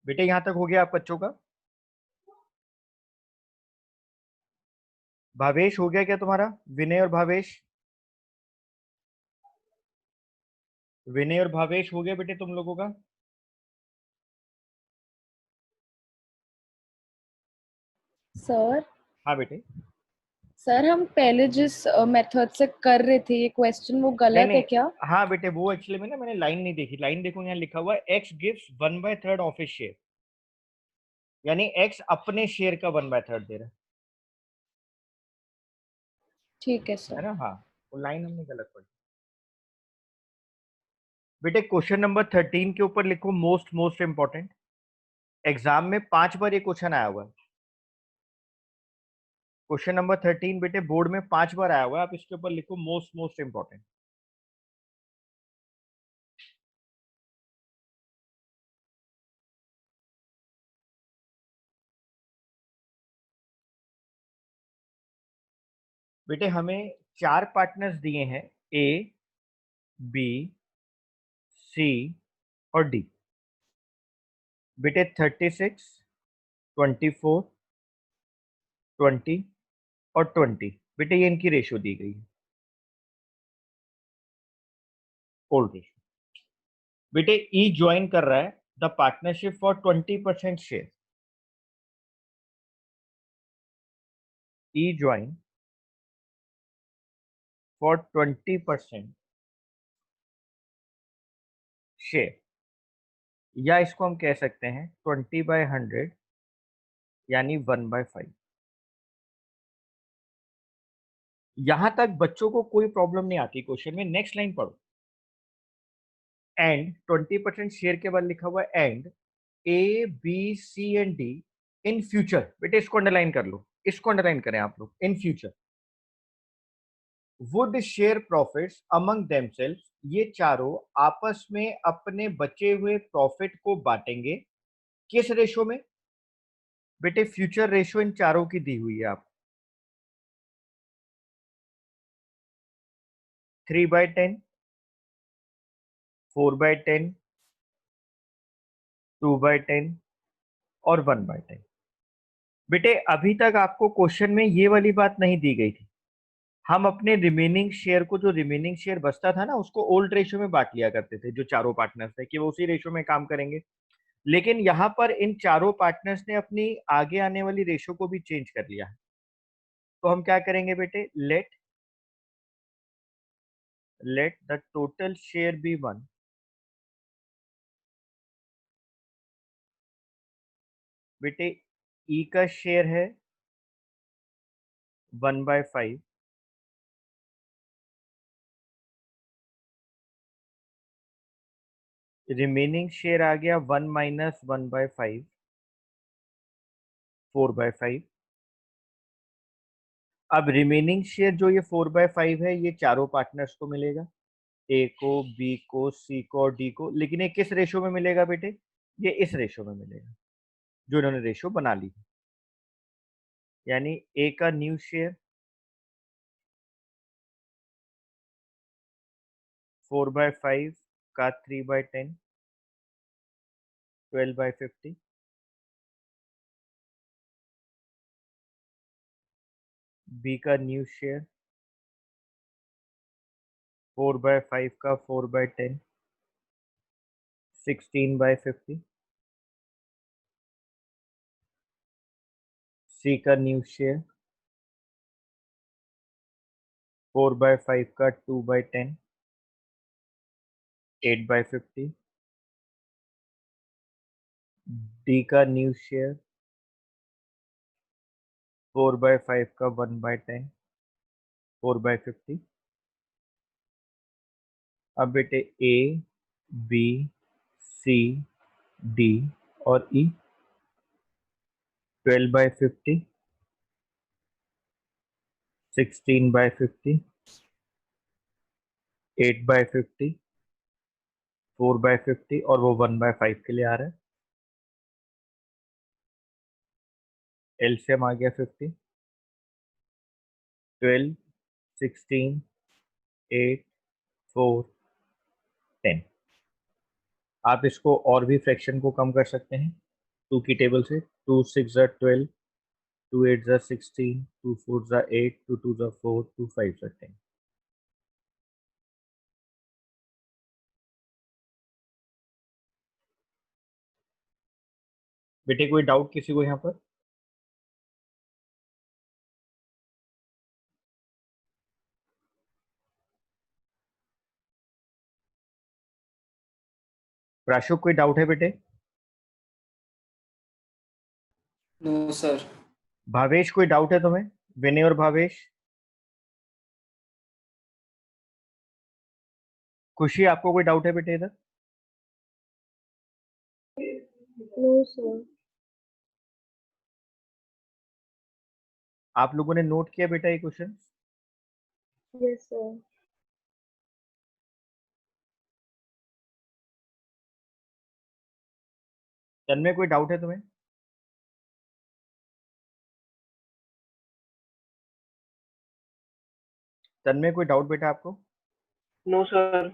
बेटे यहां तक हो गया आप बच्चों का? भावेश हो गया क्या तुम्हारा? विनय और भावेश, विनय और भावेश हो गया बेटे तुम लोगों का? सर हाँ बेटे। सर हम पहले जिस मेथड से कर रहे थे ये क्वेश्चन, वो नहीं गलत है नहीं, क्या? हाँ बेटे वो एक्चुअली में ना मैंने लाइन नहीं देखी। लाइन देखो, यहाँ लिखा हुआ है x gives 1/3 of his share, यानी एक्स अपने शेयर का 1/3 दे रहा ठीक है सर। है ना? हाँ, वो लाइन हमने गलत पढ़ी। बेटे क्वेश्चन नंबर 13 के ऊपर लिखो मोस्ट मोस्ट इंपॉर्टेंट। एग्जाम में 5 बार ये क्वेश्चन आया हुआ है। क्वेश्चन नंबर 13 बेटे बोर्ड में 5 बार आया हुआ है, आप इसके ऊपर लिखो मोस्ट मोस्ट इंपॉर्टेंट। बेटे हमें 4 पार्टनर्स दिए हैं, ए, बी, सी और डी। बेटे 36, 24, 20 और 20, बेटे ये इनकी रेशियो दी गई है, ओल्ड रेशियो। बेटे ई ज्वाइन कर रहा है the partnership for 20% share. E join for 20% share, या इसको हम कह सकते हैं 20/100 यानी 1/5। यहां तक बच्चों को कोई प्रॉब्लम नहीं आती क्वेश्चन में। नेक्स्ट लाइन पढ़ो। एंड 20% शेयर के बाद लिखा हुआ है and A B C and D in future. बेटे इसको अंडरलाइन कर लो, इसको अंडरलाइन करें आप लोग। In future would share profits among themselves, ये चारों आपस में अपने बचे हुए प्रॉफिट को बांटेंगे। किस रेशो में? बेटे फ्यूचर रेशो इन चारों की दी हुई है आप, 3/10, 4/10, 2/10 और 1/10। बेटे अभी तक आपको क्वेश्चन में ये वाली बात नहीं दी गई थी। हम अपने रिमेनिंग शेयर को, जो रिमेनिंग शेयर बचता था ना, उसको ओल्ड रेशो में बांट लिया करते थे जो चारों पार्टनर्स थे, कि वो उसी रेशो में काम करेंगे। लेकिन यहाँ पर इन चारों पार्टनर्स ने अपनी आगे आने वाली रेशो को भी चेंज कर लिया है। तो हम क्या करेंगे बेटे, let the total share be 1। बेटे ई का शेयर है 1/5, रिमेनिंग शेयर आ गया 1 - 1/5, 4/5। अब रिमेनिंग शेयर जो ये 4/5 है, ये चारों पार्टनर्स को मिलेगा, ए को, बी को, सी को और डी को। लेकिन ये किस रेशो में मिलेगा बेटे? ये इस रेशो में मिलेगा जो इन्होंने रेशो बना ली है। यानी ए का न्यू शेयर 4/5 का 3/10, 12/50। बी का न्यू शेयर 4/5 का 4/10, 16/50। सी का न्यू शेयर 4/5 का 2/10, 8/50। डी का न्यू शेयर 4/5 का 1/10, 4/50। अब बेटे ए, बी, सी, डी और ई 12/50, 16/50, 8/50, 4/50 और वो 1/5 के लिए आ रहा है। एलसीएम आ गया 50, 12, 16, 8, 4, 10। आप इसको और भी फ्रैक्शन को कम कर सकते हैं। टू की टेबल से 2 6 ज़ा 12, 2 8 ज़ा 16, 2 4 ज़ा 8, 2 2 ज़ा 4, 2 5 ज़ा 10। बेटे कोई डाउट किसी को यहाँ पर? प्राशु कोई डाउट है बेटे? No sir. भावेश कोई डाउट है तुम्हें? विनय और भावेश? खुशी आपको कोई डाउट है बेटे इधर? No sir. आप लोगों ने नोट किया बेटा ये क्वेश्चन? Yes sir. तन्मय कोई डाउट है तुम्हें? तन्मय कोई डाउट बेटा आपको? No sir.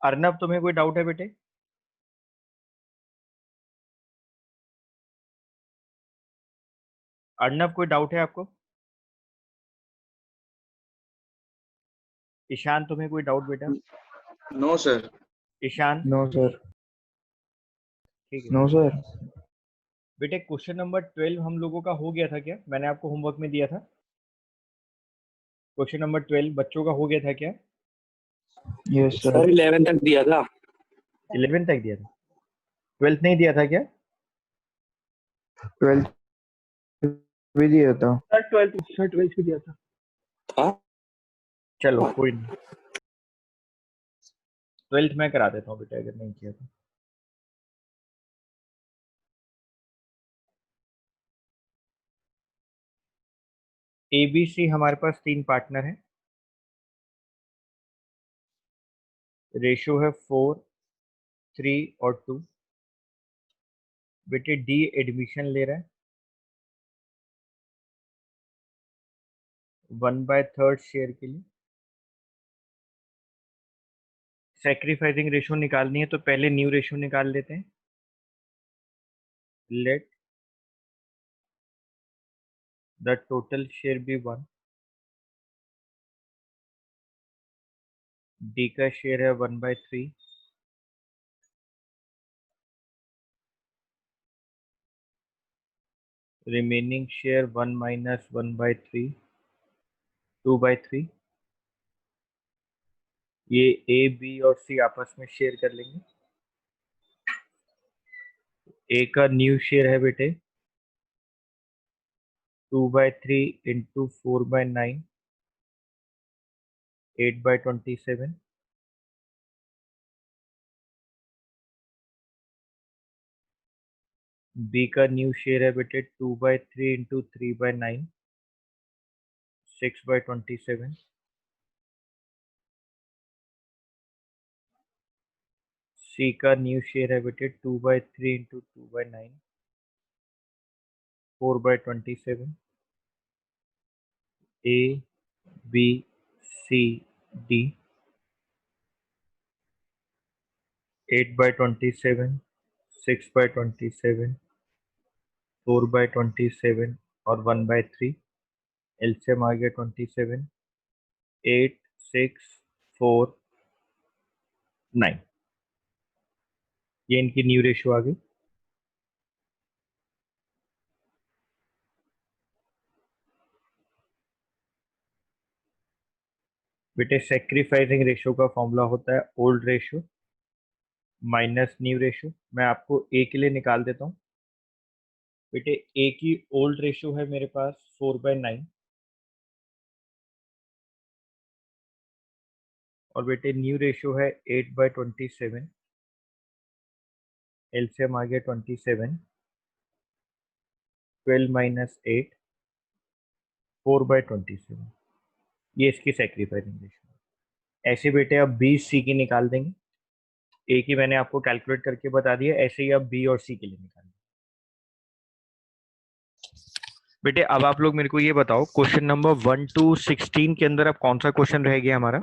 अर्नब तुम्हें कोई डाउट है बेटे? अर्नब कोई डाउट है आपको? ईशान तुम्हें कोई डाउट बेटा? No sir. Ishan? No sir. ठीक है नो सर। बेटे क्वेश्चन नंबर 12 हम लोगों का हो गया था क्या? मैंने आपको होमवर्क में दिया था। क्वेश्चन नंबर 12 बच्चों का हो गया था क्या? Yes sir sir. 11 तक दिया था। 11 तक दिया था, 12th नहीं दिया था क्या? 12th भी दिया था। सर 12th भी दिया था। चलो कोई नहीं, 12th मैं करा देता हूँ बेटा अगर नहीं किया तो। ABC हमारे पास 3 पार्टनर हैं, रेशियो है 4 3 और 2। बेटे डी एडमिशन ले रहा है 1/3 शेयर के लिए। सैक्रिफाइसिंग रेशियो निकालनी है तो पहले न्यू रेशियो निकाल लेते हैं। Let the total share be 1। D का शेयर है 1/3। Remaining share 1 - 1/3 2/3। ये ए बी और सी आपस में शेयर कर लेंगे। ए का न्यू शेयर है बेटे 2/3 इंटू 4/9 8/27। बी का न्यू शेयर है बेटे 2/3 इंटू 3/9 6/27। सी का न्यू शेयर है बेटे 2/3 into 2/9 4/27। A B C D 8/27 6/27 4/27 और 1/3। एलसीएम आ गया 27 8 6 4 9। ये इनकी न्यू रेशियो आ गई। बेटे सेक्रीफाइसिंग रेशियो का फॉर्मूला होता है old ratio minus new ratio. मैं आपको ए के लिए निकाल देता हूँ। बेटे ए की ओल्ड रेशियो है मेरे पास 4/9 और बेटे न्यू रेशियो है 8/27। एलसीएम आ गया 27 12 - 8 4/27। ये इसकी सेक्रीफाइसिंग रेशियो। ऐसे बेटे अब बी सी की निकाल देंगे। ए की मैंने आपको कैलकुलेट करके बता दिया, ऐसे ही अब बी और सी के लिए निकालेंगे। बेटे अब आप लोग मेरे को ये बताओ क्वेश्चन नंबर 1 to 16 के अंदर अब कौन सा क्वेश्चन रह गया हमारा?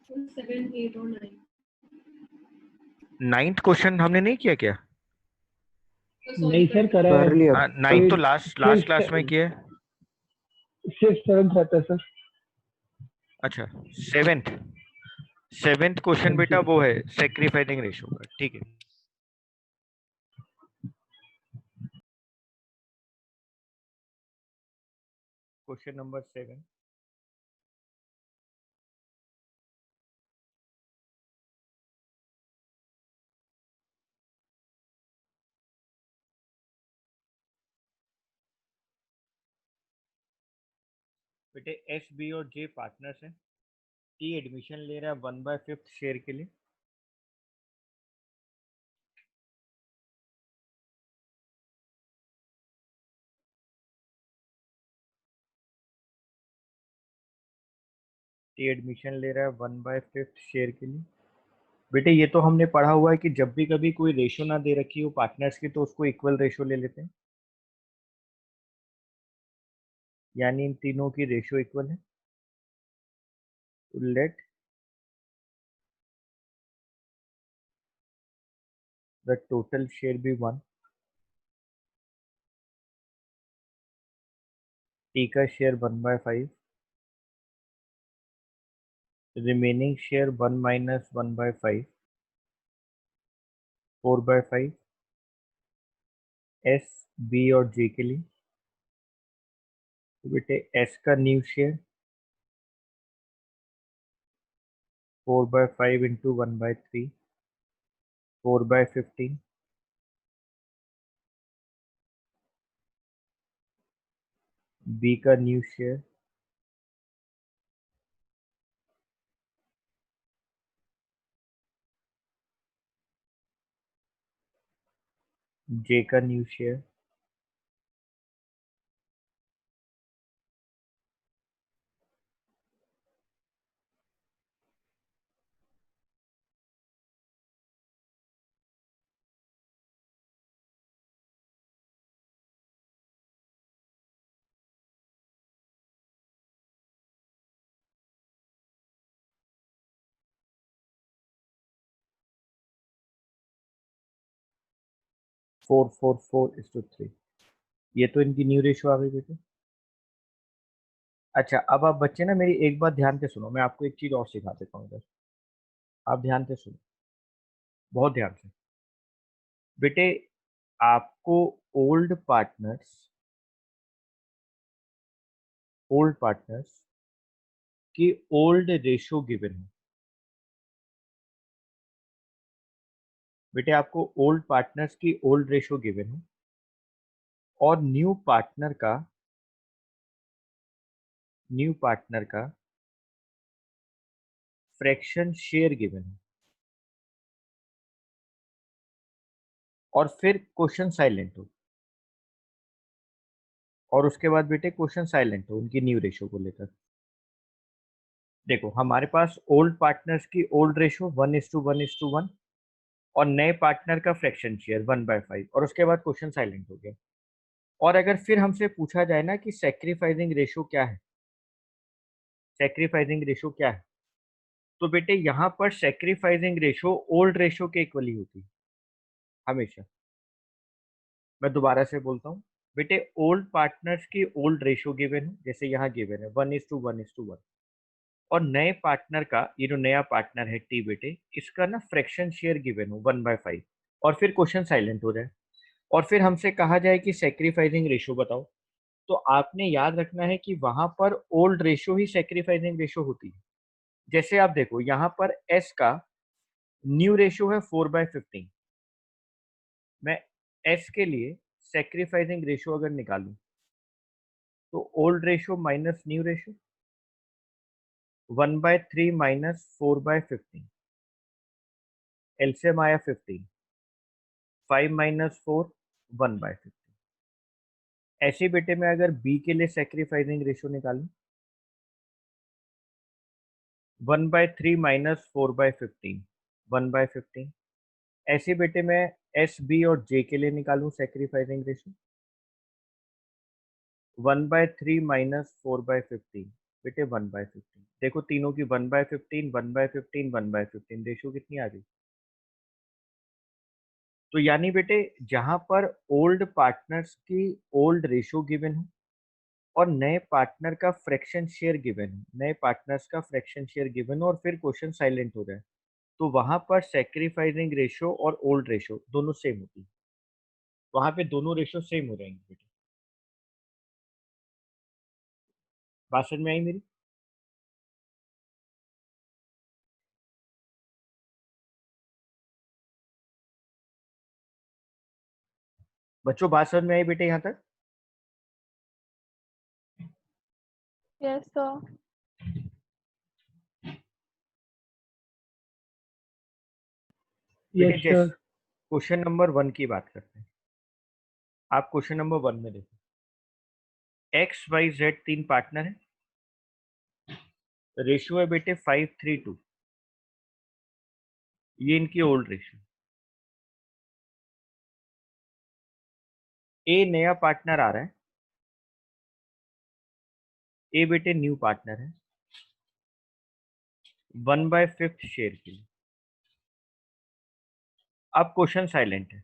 7 8 और 9। नाइन्थ क्वेश्चन हमने नहीं किया क्या? नहीं सर, करा है। कर लिया। हाँ, नाइन्थ तो Eight, लास्ट fifth, क्लास में किया है। सिक्स सेवन्थ रहता है सर। अच्छा, सेवेंथ। सेवेंथ हाँ क्वेश्चन बेटा जी। वो है सेक्रीफाइसिंग रेशियो का, ठीक है। Question number 7। बेटे एस बी और जे पार्टनर्स हैं। टी एडमिशन ले रहा है 1/5 शेयर के लिए। टी एडमिशन ले रहा है 1/5 शेयर के लिए। बेटे ये तो हमने पढ़ा हुआ है कि जब भी कभी कोई रेशो ना दे रखी हो पार्टनर्स की तो उसको इक्वल रेशो ले लेते हैं, यानी इन तीनों की रेशो इक्वल है। तो let the total share be 1। T का share 1/5, remaining share 1 minus 1/5, 4/5 S B और जे के लिए। तो बेटे एस का न्यू शेयर 4/5 इंटू 1/3, 4/15। बी का न्यू शेयर 4:4:4:3। ये तो इनकी न्यू रेशो आ गई बेटे। अच्छा, अब आप बच्चे ना मेरी एक बात ध्यान से सुनो, मैं आपको एक चीज और सिखा देता हूँ इधर। आप ध्यान से सुनो, बहुत ध्यान से। बेटे आपको ओल्ड पार्टनर्स ओल्ड पार्टनर्स की ओल्ड रेशो गिवन है। बेटे आपको ओल्ड पार्टनर्स की ओल्ड रेशो गिवन है और न्यू पार्टनर का फ्रैक्शन शेयर गिवन है। और फिर क्वेश्चन साइलेंट हो, और उसके बाद बेटे क्वेश्चन साइलेंट हो उनकी न्यू रेशो को लेकर। देखो हमारे पास ओल्ड पार्टनर्स की ओल्ड रेशो 1:1:1 और नए पार्टनर का फ्रैक्शन शेयर 1/5, और उसके बाद क्वेश्चन साइलेंट हो गया। और अगर फिर हमसे पूछा जाए ना कि सेक्रीफाइसिंग रेशो क्या है, सेक्रीफाइसिंग रेशो क्या है, तो बेटे यहाँ पर सेक्रीफाइसिंग रेशो ओल्ड रेशो के इक्वली होती है हमेशा। मैं दोबारा से बोलता हूँ, बेटे ओल्ड पार्टनर्स की ओल्ड रेशो गिवन है, जैसे यहाँ गिवन है 1:1:1, और नए पार्टनर का, ये जो नया पार्टनर है टी बेटे, इसका ना फ्रैक्शन शेयर गिवन हो 1/5, और फिर क्वेश्चन साइलेंट हो जाए, और फिर हमसे कहा जाए कि सेक्रीफाइसिंग रेशो बताओ, तो आपने याद रखना है कि वहां पर ओल्ड रेशो ही सेक्रीफाइसिंग रेशो होती है। जैसे आप देखो यहाँ पर एस का न्यू रेशो है 4/15। मैं एस के लिए सेक्रीफाइसिंग रेशो अगर निकालूं तो old ratio minus new ratio 1/3 minus 4/15, LCM आया 15, 5 माइनस 4 1/15। ऐसे बेटे में अगर बी के लिए सेक्रीफाइसिंग रेशो निकालूं 1/3 माइनस 4/15, 1/15। ऐसे बेटे में एस बी और जे के लिए निकालूं सेक्रीफाइसिंग रेशो 1/3 माइनस 4/15, बेटे 1/15। देखो तीनों की 1/15, 1/15, 1/15, रेशो कितनी आ गई? तो यानी बेटे जहां पर ओल्ड पार्टनर्स की ओल्ड रेशो गिवन हो और नए पार्टनर का फ्रैक्शन शेयर गिवन हो, नए पार्टनर्स का फ्रैक्शन शेयर गिवन हो और फिर क्वेश्चन साइलेंट हो जाए, तो वहां पर सेक्रीफाइसिंग रेशो और ओल्ड रेशो दोनों सेम होती है। वहां पे दोनों रेशो सेम हो जाएंगे बेटे। बात समझ में आई मेरी? बच्चों बात समझ में आई बेटे यहाँ तक? Yes sir. बेटे यस जैसे सर। क्वेश्चन नंबर 1 की बात करते हैं। आप क्वेश्चन नंबर 1 में देखो, एक्स वाई जेड 3 पार्टनर है, रेशियो है बेटे 5:3:2, ये इनकी ओल्ड रेशियो। ए नया पार्टनर आ रहा है, ए बेटे न्यू पार्टनर है 1/5 शेयर के लिए। अब क्वेश्चन साइलेंट है,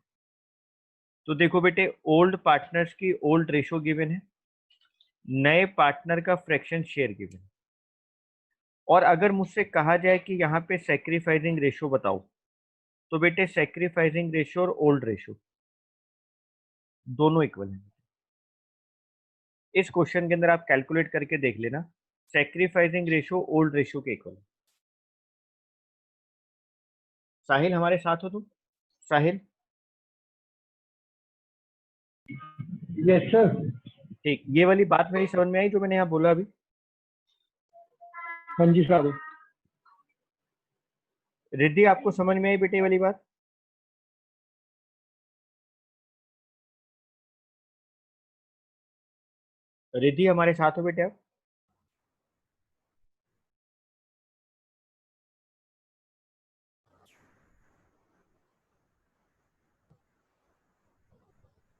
तो देखो बेटे ओल्ड पार्टनर्स की ओल्ड रेशियो गिवन है, नए पार्टनर का फ्रैक्शन शेयर गिवन है। और अगर मुझसे कहा जाए कि यहाँ पे सेक्रीफाइसिंग रेशियो बताओ, तो बेटे सेक्रीफाइसिंग रेशियो और ओल्ड रेशियो दोनों इक्वल हैं। इस क्वेश्चन के अंदर आप कैलकुलेट करके देख लेना, सेक्रीफाइसिंग रेशियो ओल्ड रेशियो के इक्वल है। साहिल हमारे साथ हो तुम? साहिल यस सर। ठीक, ये वाली बात मेरी समझ में आई जो मैंने यहाँ बोला अभी? हाँ जी सर। रिद्धि आपको समझ में आई बेटे ये वाली बात? रिद्धि हमारे साथ हो बेटे आप?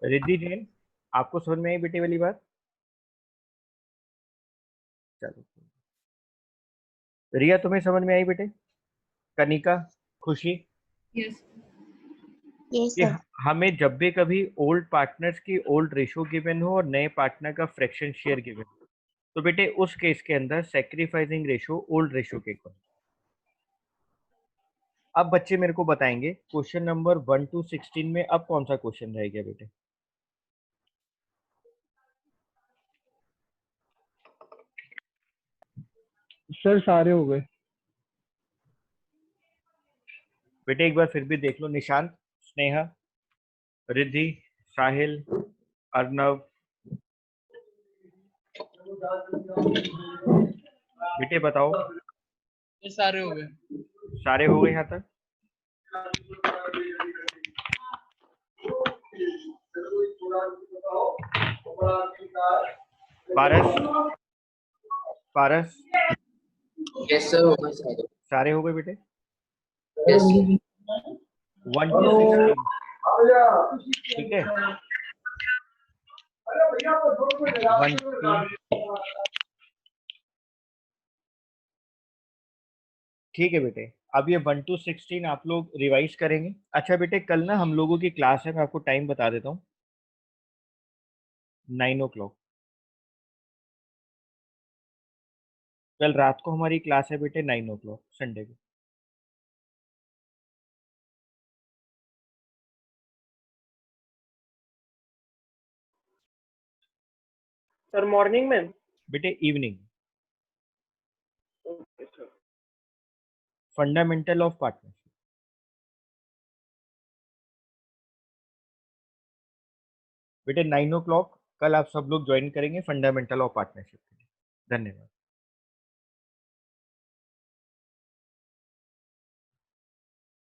रिद्धि जैन आपको समझ में आई बेटे वाली बात? चलो, रिया तुम्हें समझ में आई बेटे? कनिका, खुशी, यस कि सर। हमें जब भी कभी ओल्ड पार्टनर्स की ओल्ड रेशियो गिवन हो और नए पार्टनर का फ्रैक्शन शेयर गिवन हो, तो बेटे उस केस के अंदर सेक्रीफाइसिंग रेशियो ओल्ड रेशियो के इक्वल। अब बच्चे मेरे को बताएंगे क्वेश्चन नंबर 1 to 16 में अब कौन सा क्वेश्चन रह गया बेटे? सर सारे हो गए। बेटे एक बार फिर भी देख लो, निशांत, स्नेहा, रिद्धि, साहिल, अर्नव, बेटे बताओ। ये सारे हो गए। सारे हो गए यहाँ तक? पारस, पारस यस सर हो गए सारे। सारे हो गए बेटे? यस 1 to 16 ठीक है। 1 to ठीक है बेटे। अब ये 1 to 16 आप लोग रिवाइज करेंगे। अच्छा बेटे कल ना हम लोगों की क्लास है, मैं आपको टाइम बता देता हूँ, 9 o'clock। कल रात को हमारी क्लास है बेटे 9 o'clock संडे को। सर मॉर्निंग में? बेटे इवनिंग। Fundamental of partnership. बेटे 9 o'clock कल आप सब लोग ज्वाइन करेंगे फंडामेंटल ऑफ पार्टनरशिप के लिए। धन्यवाद।